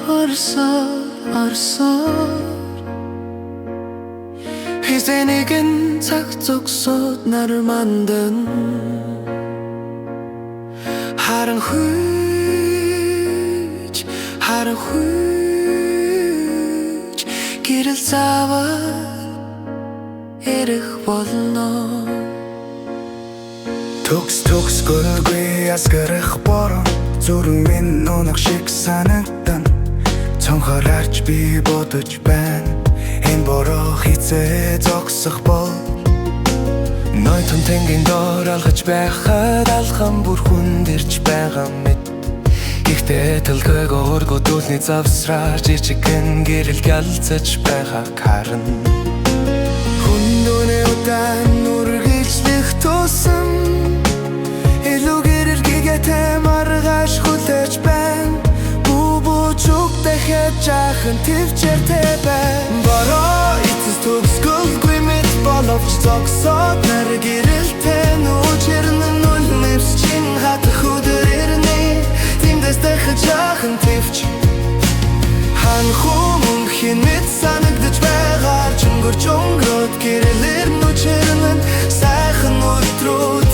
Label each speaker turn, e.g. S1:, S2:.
S1: орсоор Хэзээ нэгэн цаг зогсоод на를 만든 Харан хүйж гэрэл заваад ирэх болно
S2: Төгсгөлгүй асгарах борон Зүрх минь унах шиг санагдан Цонхоор харж би бодож байна Энэ бороо хизээ зогсох бол Нойтон тэнгийн доор алхаж байхад Алхам бүр хүндэрч байгаа мэт Гэхдээ төлгөөгөө өргөдүүлний завсраач Жижигэн гэрэл галзаж байгааг харна Хүндүнэ удаан үргэлжлэх тусам Илүү гэрэл гэгээтэй маргааш хүлээж байна Бубучуг дахиад жаахан төвчээртэй байна Бороо эцэс төгсгөлгүй мэт боловч зогсоод нар гэрэлтэй нүчэрнэн нүл нэвс чин хатах өдөр ирнэ Тимдэс дахиад жаахан төвч Хан хүмүүн хин мэт санагдаж байгаа Чөнгөрч өнгөрөөд гэрэлэр нүчэрнэн сайхан өдрүүд